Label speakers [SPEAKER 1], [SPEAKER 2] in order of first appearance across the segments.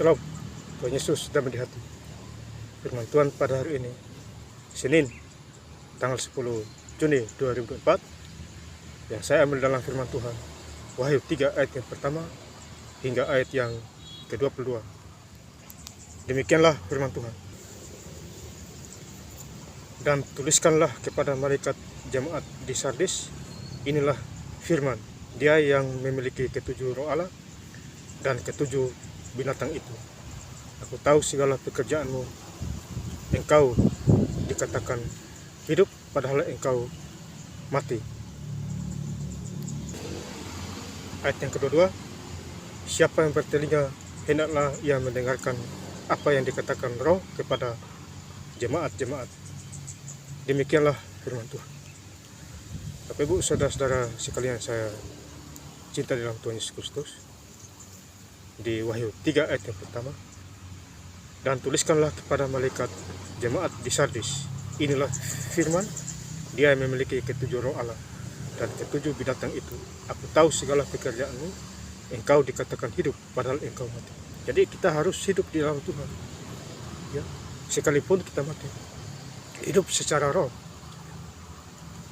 [SPEAKER 1] Shalom, Tuhan Yesus damai di hati. Firman Tuhan pada hari ini, Senin, tanggal 10 Juni 2024, yang saya ambil dalam firman Tuhan, Wahyu 3 ayat yang pertama hingga ayat yang ke-22. Demikianlah firman Tuhan. Dan tuliskanlah kepada malaikat jemaat di Sardis, inilah firman dia yang memiliki ketujuh roh Allah dan ketujuh binatang itu. Aku tahu segala pekerjaanmu. Engkau dikatakan hidup padahal engkau mati. Ayat yang kedua, siapa yang bertelinga hendaklah ia mendengarkan apa yang dikatakan roh kepada jemaat-jemaat. Demikianlah firman Tuhan. Bapak Ibu saudara-saudara sekalian saya cinta dalam Tuhan Yesus Kristus, di Wahyu 3 ayat yang pertama, dan tuliskanlah kepada malaikat jemaat di Sardis, inilah firman dia yang memiliki ketujuh roh Allah dan ketujuh binatang itu. Aku tahu segala pekerjaanmu, engkau dikatakan hidup padahal engkau mati. Jadi kita harus hidup di dalam Tuhan, ya, sekalipun kita mati, hidup secara roh,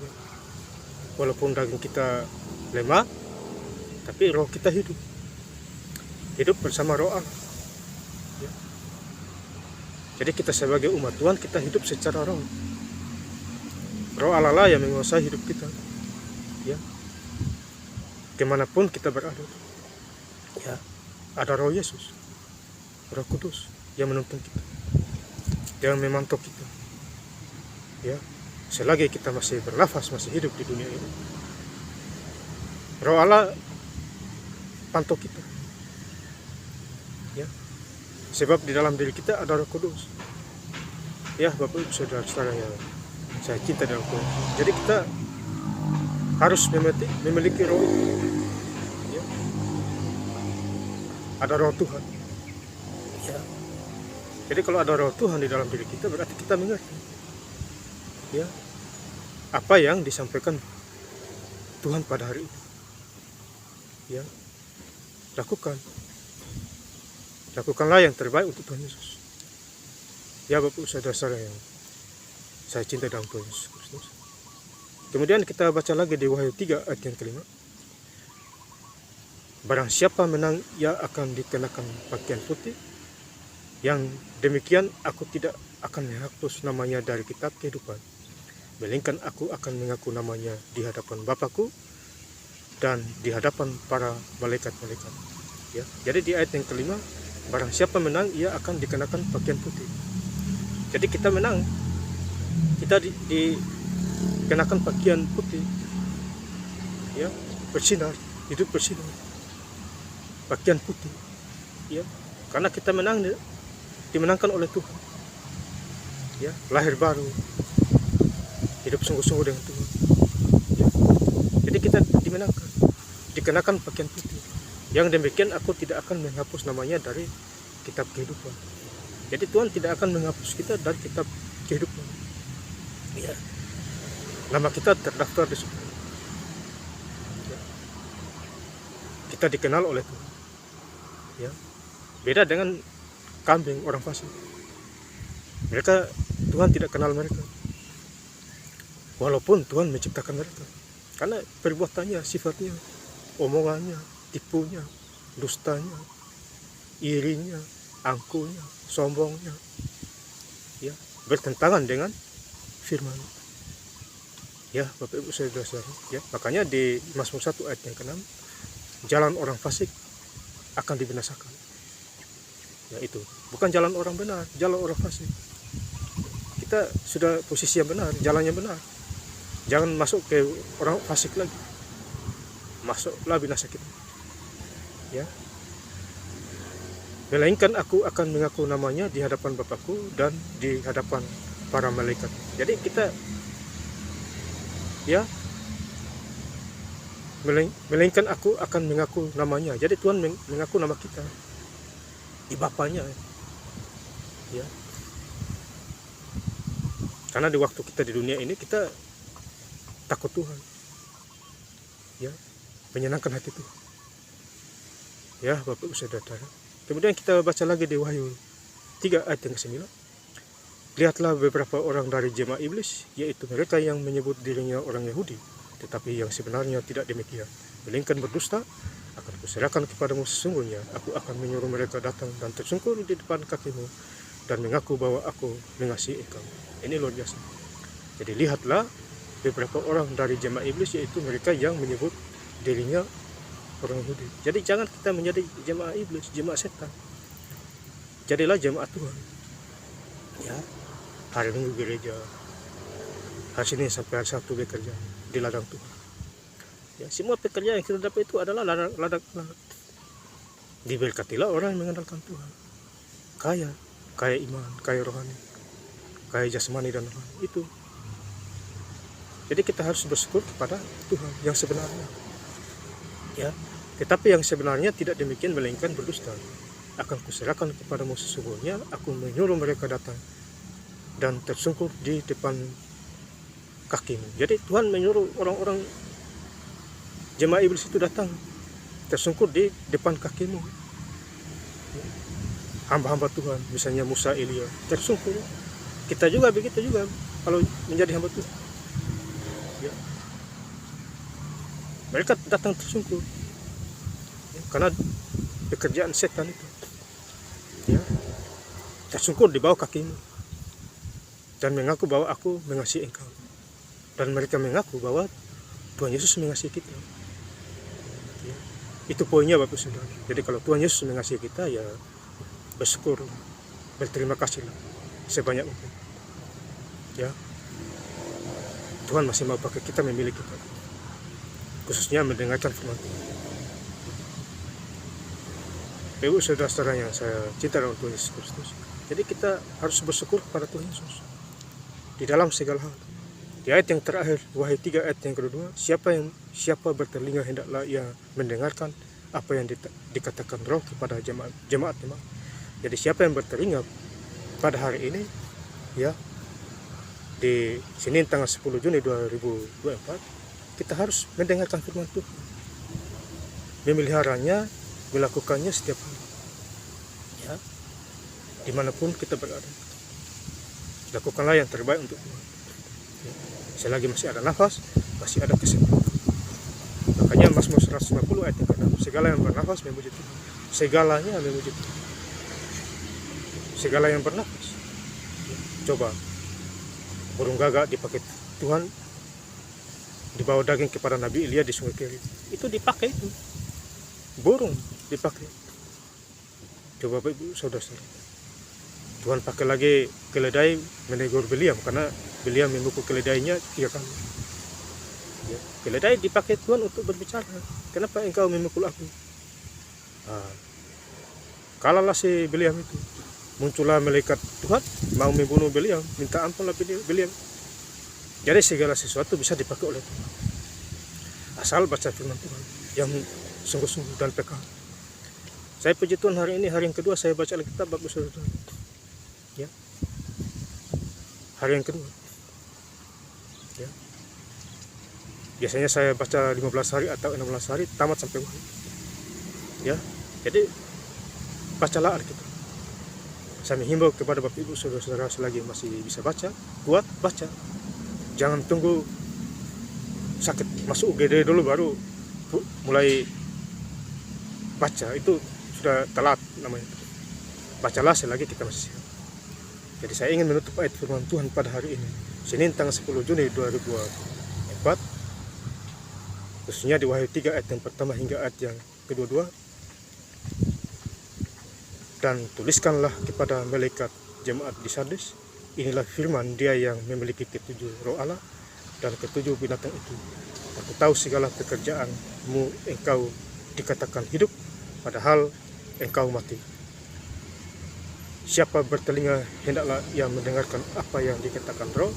[SPEAKER 1] ya. Walaupun daging kita lemah, tapi roh kita hidup bersama roh Allah, ya. Jadi kita sebagai umat Tuhan, kita hidup secara roh. Roh Allah lah yang menguasai hidup kita, ya. Kemanapun kita berada, ya, ada roh Yesus, Roh Kudus yang menuntun kita, yang memantau kita, ya. Selagi kita masih bernafas, masih hidup di dunia ini, roh Allah pantau kita, ya. Sebab di dalam diri kita ada Roh Kudus, ya Bapak Ibu saudara-saudara yang saya cinta dalam Tuhan. Jadi kita harus memiliki roh itu, ya. Ada roh Tuhan, ya. Jadi kalau ada roh Tuhan di dalam diri kita, berarti kita mengerti, ya, apa yang disampaikan Tuhan pada hari itu, ya. Lakukanlah yang terbaik untuk Tuhan Yesus, ya Bapak saudara-saudara yang saya cinta dalam Tuhan Yesus Kristus. Kemudian kita baca lagi di Wahyu 3 ayat yang kelima. Barang siapa menang, ia akan dikenakan pakaian putih, yang demikian aku tidak akan menghapus namanya dari kitab kehidupan, melainkan aku akan mengaku namanya di hadapan Bapakku dan di hadapan para malaikat-malaikat, ya. Jadi di ayat yang kelima, barang siapa menang, ia akan dikenakan pakaian putih. Jadi kita menang, kita dikenakan pakaian putih, ya, bersinar, hidup bersinar, pakaian putih, ya, karena kita dimenangkan oleh Tuhan, ya, lahir baru, hidup sungguh-sungguh dengan Tuhan, ya. Jadi kita dimenangkan, dikenakan pakaian putih, yang demikian aku tidak akan menghapus namanya dari kitab kehidupan. Jadi Tuhan tidak akan menghapus kita dari kitab kehidupan, ya. Nama kita terdaftar di surga, ya. Kita dikenal oleh Tuhan, ya. Beda dengan kambing orang fasik. Mereka, Tuhan tidak kenal mereka, walaupun Tuhan menciptakan mereka, karena perbuatannya, sifatnya, omongannya, tipunya, dustanya, irinya, angkuhnya, sombongnya, ya, bertentangan dengan firman, ya Bapak Ibu saudara-saudara, ya. Makanya di Mazmur 1 ayat yang ke-6, jalan orang fasik akan dibinasakan, ya. Itu bukan jalan orang benar, jalan orang fasik. Kita sudah posisi yang benar, jalannya benar, jangan masuk ke orang fasik lagi, masuklah binasa kita, ya. Melainkan aku akan mengaku namanya di hadapan Bapakku dan di hadapan para malaikat. Jadi kita, ya, melainkan aku akan mengaku namanya. Jadi Tuhan mengaku nama kita di Bapaknya, ya. Karena di waktu kita di dunia ini kita takut Tuhan, ya, menyenangkan hati Tuhan, ya Bapak Ibu saudara. Kemudian kita baca lagi di Wahyu 3 ayat yang ke-9. Lihatlah beberapa orang dari jemaat iblis, yaitu mereka yang menyebut dirinya orang Yahudi, tetapi yang sebenarnya tidak demikian, melainkan berdusta. Akan kuserahkan kepadamu, sesungguhnya aku akan menyuruh mereka datang dan tersungkur di depan kakimu dan mengaku bahwa aku mengasihi engkau. Ini luar biasa. Jadi lihatlah beberapa orang dari jemaat iblis, yaitu mereka yang menyebut dirinya orang Yahudi. Jadi jangan kita menjadi jemaat iblis, jemaat setan. Jadilah jemaat Tuhan. Ya, hari Minggu gereja, hari Senin sampai hari Sabtu bekerja di ladang Tuhan. Ya, semua pekerjaan yang kita dapat itu adalah ladang. Diberkatilah orang yang mengandalkan Tuhan. Kaya iman, kaya rohani, kaya jasmani dan rohani itu. Jadi kita harus bersyukur kepada Tuhan yang sebenarnya. Ya, tetapi yang sebenarnya tidak demikian, melainkan berdusta. Akan kuserahkan kepadamu, sesungguhnya aku menyuruh mereka datang dan tersungkur di depan kakimu. Jadi Tuhan menyuruh orang-orang jemaat iblis itu datang tersungkur di depan kakimu. Hamba-hamba Tuhan, misalnya Musa, Elia, tersungkur. Kita juga begitu juga kalau menjadi hamba Tuhan. Ya. Mereka datang tersungkur. Ya, karena pekerjaan setan itu. Ya. Tersungkur di bawah kakimu dan mengaku bahwa aku mengasihi engkau. Dan mereka mengaku bahwa Tuhan Yesus mengasihi kita. Ya. Itu poinnya Bapak Saudara. Jadi kalau Tuhan Yesus mengasihi kita, ya bersyukur, berterima kasihlah sebanyak mungkin. Ya. Tuhan masih mau pakai kita, memilih kita, khususnya mendengarkan firman Tuhan. Ibu saudara-saudara yang saya cinta dalam Tuhan Yesus Kristus. Jadi kita harus bersyukur kepada Tuhan Yesus di dalam segala hal. Di ayat yang terakhir, Wahyu 3 ayat yang kedua, siapa bertelinga hendaklah ia mendengarkan apa yang dikatakan Roh kepada jemaat. Jadi siapa yang bertelinga pada hari ini, ya, di Senin tanggal 10 Juni 2024, kita harus mendengarkan firman Tuhan, memeliharanya, melakukannya setiap hari, ya, dimanapun kita berada. Lakukanlah yang terbaik untuk Tuhan. Ya. Selagi masih ada nafas, masih ada kesempatan. Makanya Mazmur 150 ayat yang ke-6, segala yang bernafas memuji Tuhan. Segalanya memuji Tuhan. Segala yang bernafas. Ya. Coba burung gagak dipakai Tuhan, dibawa daging kepada Nabi Elia di Sungai Kerit. Itu dipakai itu. Burung dipakai. Coba Bapak Ibu saudara-saudara. Tuhan pakai lagi keledai menegur Biliam karena Biliam memukul keledainya 3 kali. Ya, keledai dipakai Tuhan untuk berbicara. Kenapa engkau memukul aku? Kalahlah si Biliam itu. Muncullah malaikat Tuhan mau membunuh Biliam, minta ampunlah Biliam. Jadi segala sesuatu bisa dipakai oleh Tuhan, asal baca firman Tuhan yang sungguh-sungguh dan peka. Saya puji Tuhan, hari ini hari yang kedua saya baca Alkitab Bapak Saudara. Ya. Hari yang kedua. Ya. Biasanya saya baca 15 hari atau 16 hari tamat sampai Wahyu. Ya. Jadi bacalah Alkitab. Saya menghimbau kepada Bapak Ibu saudara-saudara, selagi masih bisa baca, kuat baca. Jangan tunggu sakit masuk UGD dulu baru mulai baca, itu sudah telat namanya. Bacalah selagi kita masih sehat. Jadi saya ingin menutup ayat firman Tuhan pada hari ini, Senin tanggal 10 Juni 2024, khususnya di Wahyu 3 ayat yang pertama hingga ayat yang kedua. Dan tuliskanlah kepada malaikat jemaat di Sardes, inilah firman Dia yang memiliki ketujuh roh Allah dan ketujuh binatang itu. Aku tahu segala pekerjaanmu, engkau dikatakan hidup, padahal engkau mati. Siapa bertelinga hendaklah ia mendengarkan apa yang dikatakan Roh